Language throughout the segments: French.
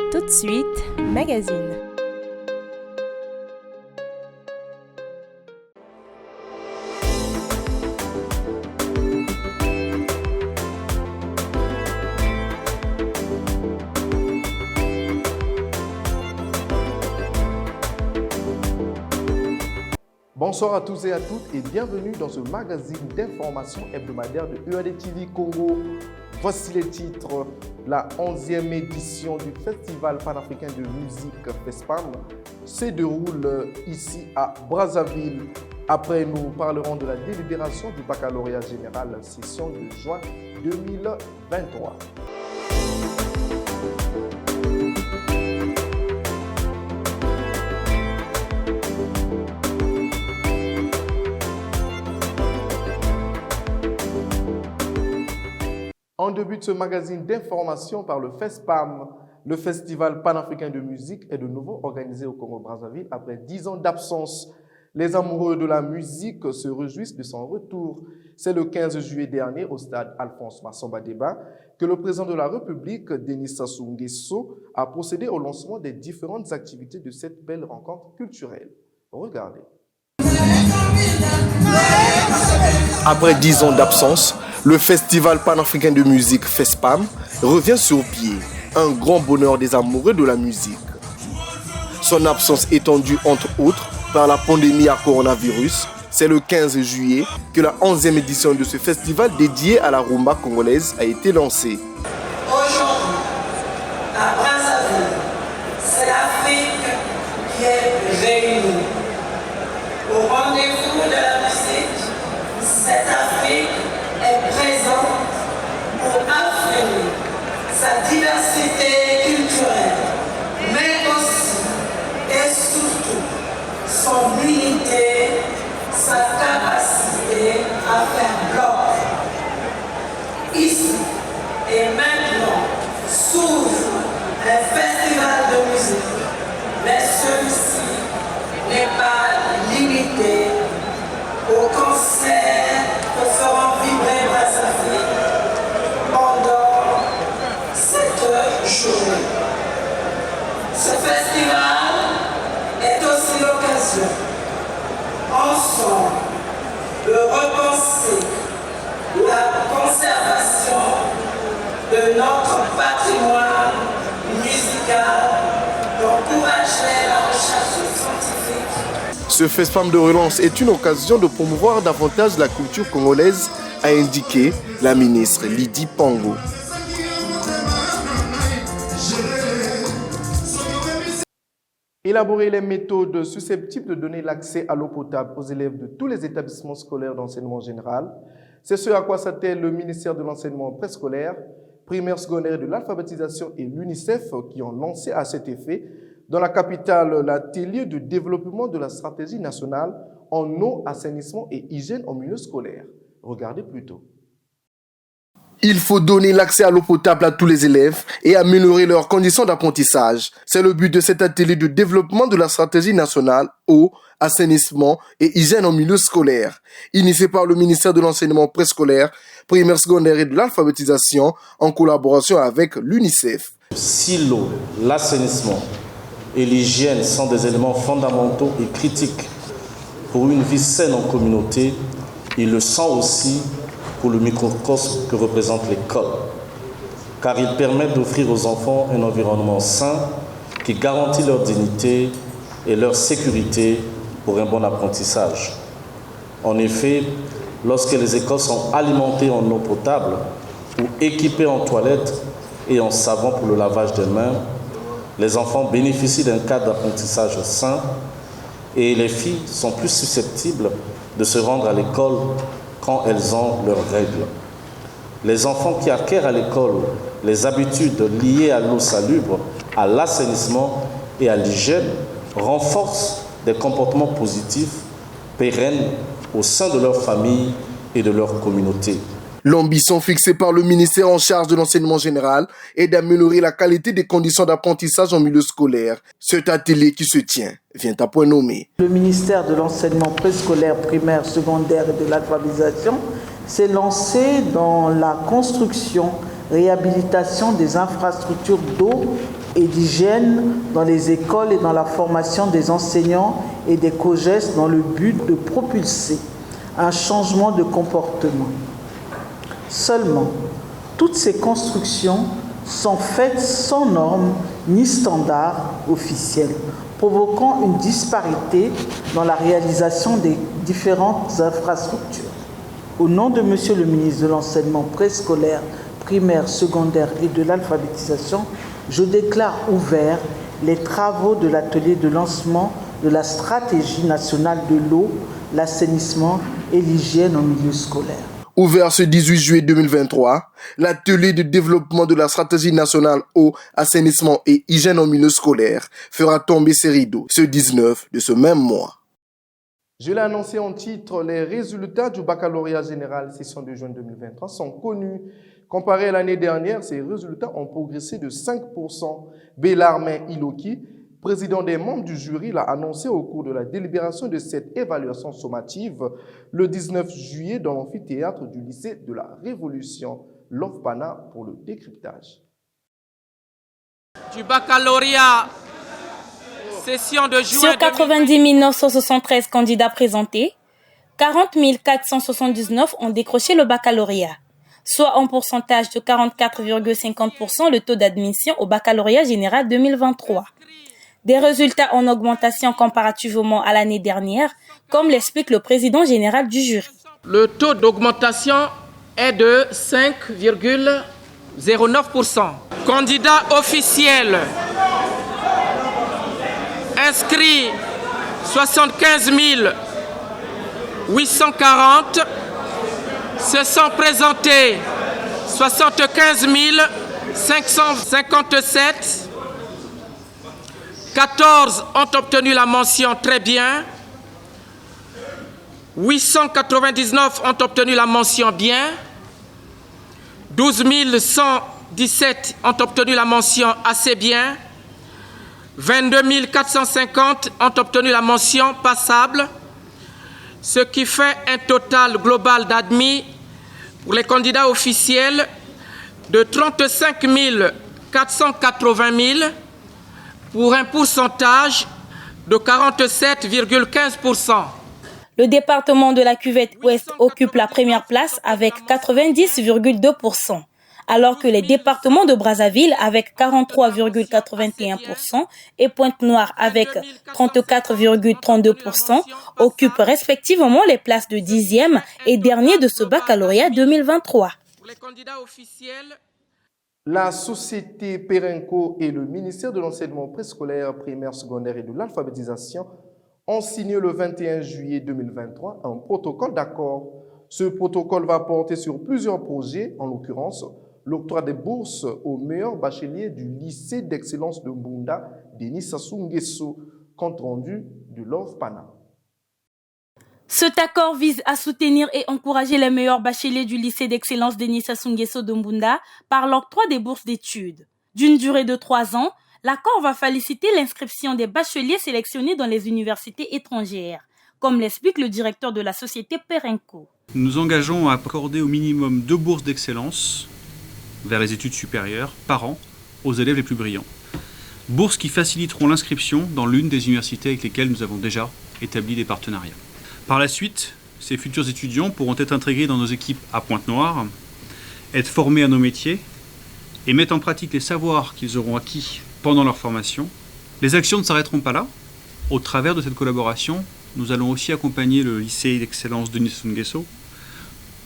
Tout de suite, magazine. Bonsoir à tous et à toutes et bienvenue dans ce magazine d'information hebdomadaire de UAD-TV Congo. Voici les titres. La 11e édition du Festival panafricain de musique FESPAM se déroule ici à Brazzaville. Après, nous parlerons de la délibération du baccalauréat général session de juin 2023. En début de ce magazine d'information par le FESPAM, le Festival panafricain de musique est de nouveau organisé au Congo-Brazzaville après 10 ans d'absence. Les amoureux de la musique se réjouissent de son retour. C'est le 15 juillet dernier au stade Alphonse Massamba Déba que le président de la République, Denis Sassou Nguesso, a procédé au lancement des différentes activités de cette belle rencontre culturelle. Regardez. Après 10 ans d'absence, le Festival panafricain de musique FESPAM revient sur pied, un grand bonheur des amoureux de la musique. Son absence est due entre autres par la pandémie à coronavirus. C'est le 15 juillet que la 11e édition de ce festival dédié à la rumba congolaise a été lancée. Aujourd'hui, à Brazzaville, c'est l'Afrique qui est réunie. Au rendez-vous de la musique, cette Afrique est présente pour affirmer sa diversité culturelle, mais aussi et surtout son unité, sa capacité à faire bloc. Ici et maintenant s'ouvre un festival de musique, mais celui-ci n'est pas limité aux concerts que feront vibrer Brazzaville pendant cette journée. Ce festival est aussi l'occasion, ensemble, de repenser la conservation de notre patrimoine musical, d'encourager la recherche scientifique. Ce FESPAM de relance est une occasion de promouvoir davantage la culture congolaise, a indiqué la ministre Lydie Pango. Élaborer les méthodes susceptibles de donner l'accès à l'eau potable aux élèves de tous les établissements scolaires d'enseignement général, c'est ce à quoi s'attelle le ministère de l'enseignement préscolaire, primaire, secondaire et de l'alphabétisation et l'UNICEF qui ont lancé à cet effet dans la capitale l'atelier de développement de la stratégie nationale en eau, assainissement et hygiène en milieu scolaire. Regardez plutôt. Il faut donner l'accès à l'eau potable à tous les élèves et améliorer leurs conditions d'apprentissage. C'est le but de cet atelier de développement de la stratégie nationale eau, assainissement et hygiène en milieu scolaire, initié par le ministère de l'enseignement préscolaire, primaire, secondaire et de l'alphabétisation en collaboration avec l'UNICEF. Si l'eau, l'assainissement et l'hygiène sont des éléments fondamentaux et critiques pour une vie saine en communauté, ils le sont aussi pour le microcosme que représente l'école, car il permet d'offrir aux enfants un environnement sain qui garantit leur dignité et leur sécurité pour un bon apprentissage. En effet, lorsque les écoles sont alimentées en eau potable ou équipées en toilettes et en savon pour le lavage des mains, les enfants bénéficient d'un cadre d'apprentissage sain et les filles sont plus susceptibles de se rendre à l'école quand elles ont leurs règles. Les enfants qui acquièrent à l'école les habitudes liées à l'eau salubre, à l'assainissement et à l'hygiène renforcent des comportements positifs pérennes au sein de leur famille et de leur communauté. L'ambition fixée par le ministère en charge de l'enseignement général est d'améliorer la qualité des conditions d'apprentissage en milieu scolaire. Cet atelier qui se tient vient à point nommé. Le ministère de l'enseignement préscolaire, primaire, secondaire et de l'alphabétisation s'est lancé dans la construction, réhabilitation des infrastructures d'eau et d'hygiène dans les écoles et dans la formation des enseignants et des COGES dans le but de propulser un changement de comportement. Seulement, toutes ces constructions sont faites sans normes ni standards officiels, provoquant une disparité dans la réalisation des différentes infrastructures. Au nom de Monsieur le ministre de l'Enseignement préscolaire, primaire, secondaire et de l'alphabétisation, je déclare ouverts les travaux de l'atelier de lancement de la stratégie nationale de l'eau, l'assainissement et l'hygiène en milieu scolaire. Ouvert ce 18 juillet 2023, l'atelier de développement de la stratégie nationale eau, assainissement et hygiène en milieu scolaire fera tomber ses rideaux ce 19 de ce même mois. Je l'ai annoncé en titre, les résultats du baccalauréat général session de juin 2023 sont connus. Comparé à l'année dernière, ces résultats ont progressé de 5%. Bellarmin Iloki, président des membres du jury, l'a annoncé au cours de la délibération de cette évaluation sommative le 19 juillet dans l'amphithéâtre du lycée de la Révolution. L'OFPANA pour le décryptage. Du baccalauréat session de juin. Sur 90 973 candidats présentés, 40 479 ont décroché le baccalauréat, soit en pourcentage de 44,50% le taux d'admission au baccalauréat général 2023. Des résultats en augmentation comparativement à l'année dernière, comme l'explique le président général du jury. Le taux d'augmentation est de 5,09%. Candidats officiels inscrits 75 840, se sont présentés 75 557, 14 ont obtenu la mention très bien, 899 ont obtenu la mention bien, 12 117 ont obtenu la mention assez bien, 22 450 ont obtenu la mention passable, ce qui fait un total global d'admis pour les candidats officiels de 35 480 000 pour un pourcentage de 47,15%. Le département de la cuvette Ouest occupe la première place avec 90,2%, alors que les départements de Brazzaville avec 43,81% et Pointe-Noire avec 34,32% occupent respectivement les places de 10e et dernier de ce baccalauréat 2023. Pour les candidats officiels, la société Perenco et le ministère de l'Enseignement préscolaire, primaire, secondaire et de l'alphabétisation ont signé le 21 juillet 2023 un protocole d'accord. Ce protocole va porter sur plusieurs projets, en l'occurrence l'octroi des bourses aux meilleurs bacheliers du lycée d'excellence de Mbunda, Denis Sassou Nguesso, compte rendu de l'OFPANA. Cet accord vise à soutenir et encourager les meilleurs bacheliers du lycée d'excellence Denis Sassou Nguesso de Mbunda par l'octroi des bourses d'études. D'une durée de 3 ans, l'accord va faciliter l'inscription des bacheliers sélectionnés dans les universités étrangères, comme l'explique le directeur de la société Perenco. Nous nous engageons à accorder au minimum 2 bourses d'excellence vers les études supérieures par an aux élèves les plus brillants. Bourses qui faciliteront l'inscription dans l'une des universités avec lesquelles nous avons déjà établi des partenariats. Par la suite, ces futurs étudiants pourront être intégrés dans nos équipes à Pointe-Noire, être formés à nos métiers et mettre en pratique les savoirs qu'ils auront acquis pendant leur formation. Les actions ne s'arrêteront pas là. Au travers de cette collaboration, nous allons aussi accompagner le lycée d'excellence Denis Sassou Nguesso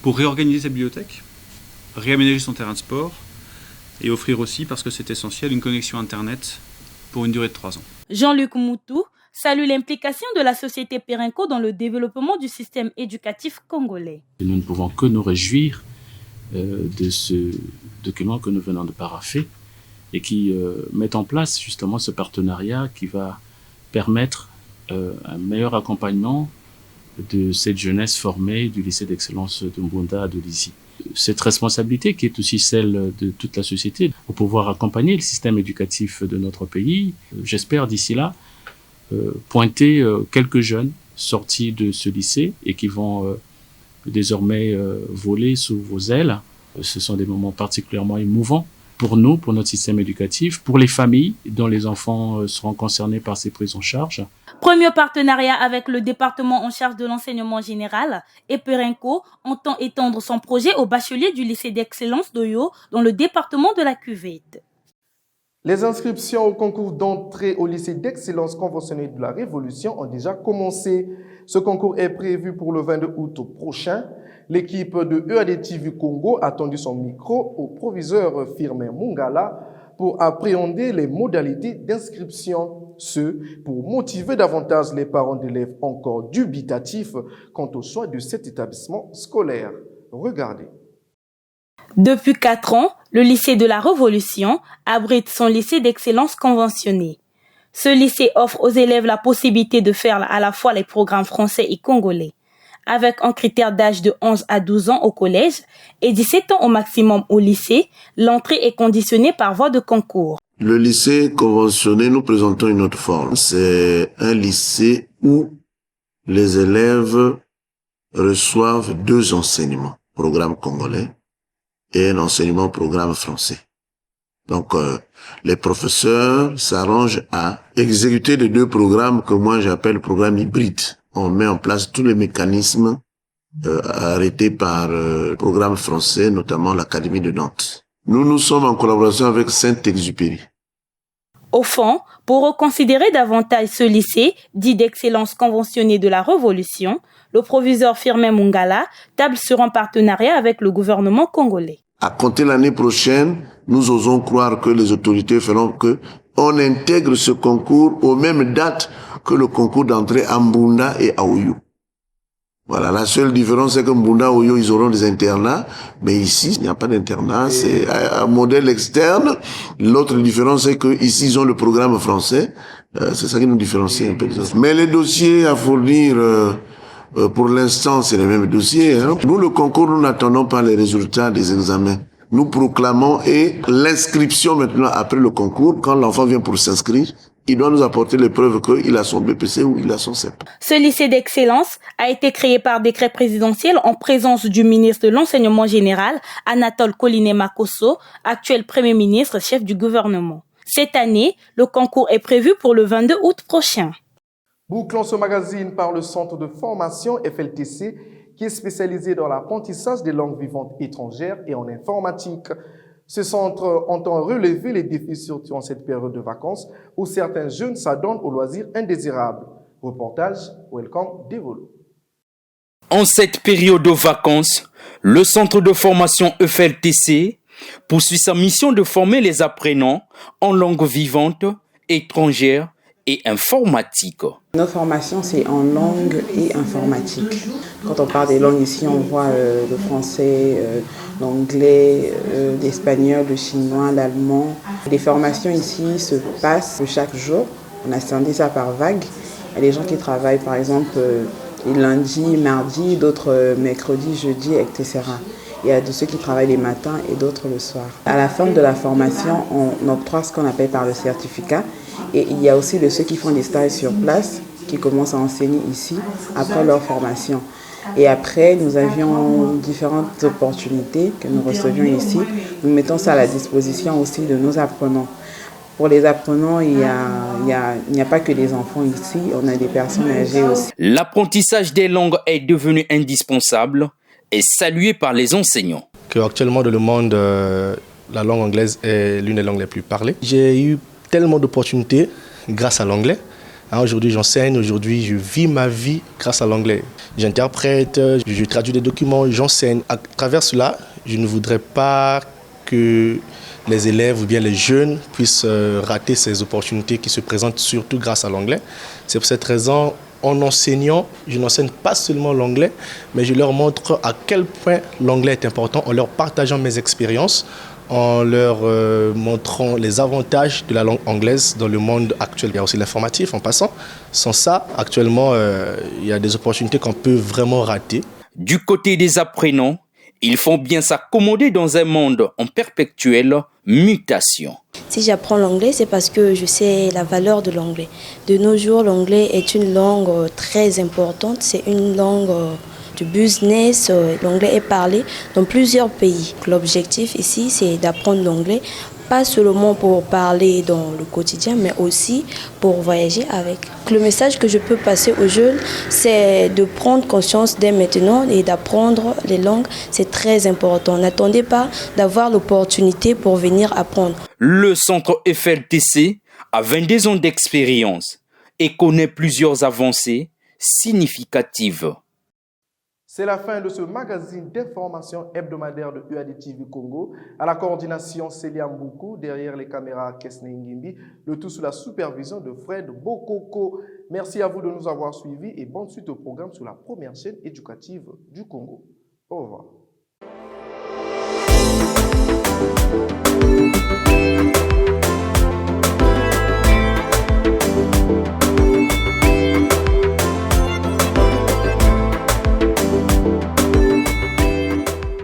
pour réorganiser sa bibliothèque, réaménager son terrain de sport et offrir aussi, parce que c'est essentiel, une connexion Internet pour une durée de 3 ans. Jean-Luc Moutou salue l'implication de la société Perenco dans le développement du système éducatif congolais. Nous ne pouvons que nous réjouir de ce document que nous venons de parapher et qui met en place justement ce partenariat qui va permettre un meilleur accompagnement de cette jeunesse formée du lycée d'excellence de Mbunda à Dolisie. Cette responsabilité qui est aussi celle de toute la société pour pouvoir accompagner le système éducatif de notre pays. J'espère d'ici là pointer quelques jeunes sortis de ce lycée et qui vont désormais voler sous vos ailes. Ce sont des moments particulièrement émouvants pour nous, pour notre système éducatif, pour les familles dont les enfants seront concernés par ces prises en charge. Premier partenariat avec le département en charge de l'enseignement général, Eperenco entend étendre son projet aux bacheliers du lycée d'excellence d'Oyo dans le département de la Cuvette. Les inscriptions au concours d'entrée au lycée d'excellence conventionné de la Révolution ont déjà commencé. Ce concours est prévu pour le 22 août prochain. L'équipe de EAD-TV Congo a tendu son micro au proviseur Firmin Mungala pour appréhender les modalités d'inscription, pour motiver davantage les parents d'élèves encore dubitatifs quant au choix de cet établissement scolaire. Regardez. Depuis 4 ans, le lycée de la Révolution abrite son lycée d'excellence conventionné. Ce lycée offre aux élèves la possibilité de faire à la fois les programmes français et congolais. Avec un critère d'âge de 11 à 12 ans au collège et 17 ans au maximum au lycée, l'entrée est conditionnée par voie de concours. Le lycée conventionné, nous présentons une autre forme. C'est un lycée où les élèves reçoivent 2 enseignements, programme congolais et un enseignement programme français. Donc, les professeurs s'arrangent à exécuter les 2 programmes que moi j'appelle programme hybride. On met en place tous les mécanismes arrêtés par le programme français, notamment l'Académie de Nantes. Nous sommes en collaboration avec Saint-Exupéry. Au fond, pour reconsidérer davantage ce lycée, dit d'excellence conventionné de la Révolution, le proviseur Firmin Mungala table sur un partenariat avec le gouvernement congolais. À compter l'année prochaine, nous osons croire que les autorités feront qu'on intègre ce concours aux mêmes dates que le concours d'entrée à Mbunda et à Oyo. Voilà, la seule différence c'est que Mbunda et Oyo, ils auront des internats, mais ici, il n'y a pas d'internat, c'est un modèle externe. L'autre différence c'est que ici ils ont le programme français, c'est ça qui nous différencie un peu. Mais les dossiers à fournir, pour l'instant, c'est les mêmes dossiers. Nous, le concours, nous n'attendons pas les résultats des examens. Nous proclamons et l'inscription maintenant après le concours, quand l'enfant vient pour s'inscrire, il doit nous apporter les preuves qu'il a son BPC ou il a son CEP. Ce lycée d'excellence a été créé par décret présidentiel en présence du ministre de l'Enseignement général, Anatole Koliné-Makosso, actuel Premier ministre, chef du gouvernement. Cette année, le concours est prévu pour le 22 août prochain. Bouclons ce magazine par le centre de formation FLTC qui est spécialisé dans l'apprentissage des langues vivantes étrangères et en informatique. Ce centre entend relever les défis surtout en cette période de vacances où certains jeunes s'adonnent aux loisirs indésirables. Reportage Welcome Devolo. En cette période de vacances, le centre de formation FLTC poursuit sa mission de former les apprenants en langues vivantes, étrangères et informatique. Notre formation, c'est en langue et informatique. Quand on parle des langues ici, on voit le français, l'anglais, l'espagnol, le chinois, l'allemand. Les formations ici se passent chaque jour. On a scindé ça par vague. Il y a des gens qui travaillent, par exemple, lundi, mardi, d'autres mercredi, jeudi, etc. Il y a de ceux qui travaillent les matins et d'autres le soir. À la fin de la formation, on octroie ce qu'on appelle par le certificat. Et il y a aussi de ceux qui font des stages sur place, qui commencent à enseigner ici après leur formation. Et après, nous avions différentes opportunités que nous recevions ici. Nous mettons ça à la disposition aussi de nos apprenants. Pour les apprenants, il n'y a pas que des enfants ici, on a des personnes âgées aussi. L'apprentissage des langues est devenu indispensable et salué par les enseignants. Actuellement, dans le monde, la langue anglaise est l'une des langues les plus parlées. J'ai eu tellement d'opportunités grâce à l'anglais. Aujourd'hui, j'enseigne, aujourd'hui, je vis ma vie grâce à l'anglais. J'interprète, je traduis des documents, j'enseigne. À travers cela, je ne voudrais pas que les élèves ou bien les jeunes puissent rater ces opportunités qui se présentent surtout grâce à l'anglais. C'est pour cette raison, en enseignant, je n'enseigne pas seulement l'anglais, mais je leur montre à quel point l'anglais est important en leur partageant mes expériences, en leur montrant les avantages de la langue anglaise dans le monde actuel. Il y a aussi l'informatif en passant. Sans ça, actuellement, il y a des opportunités qu'on peut vraiment rater. Du côté des apprenants, ils font bien s'accommoder dans un monde en perpétuelle mutation. Si j'apprends l'anglais, c'est parce que je sais la valeur de l'anglais. De nos jours, l'anglais est une langue très importante. C'est une langue du business. L'anglais est parlé dans plusieurs pays. L'objectif ici, c'est d'apprendre l'anglais, pas seulement pour parler dans le quotidien, mais aussi pour voyager avec. Le message que je peux passer aux jeunes, c'est de prendre conscience dès maintenant et d'apprendre les langues. C'est très important. N'attendez pas d'avoir l'opportunité pour venir apprendre. Le centre FLTC a 22 ans d'expérience et connaît plusieurs avancées significatives. C'est la fin de ce magazine d'information hebdomadaire de UAD-TV Congo. À la coordination, Célia Mboukou, derrière les caméras, Kesne Ngimbi, le tout sous la supervision de Fred Bokoko. Merci à vous de nous avoir suivis et bonne suite au programme sur la première chaîne éducative du Congo. Au revoir.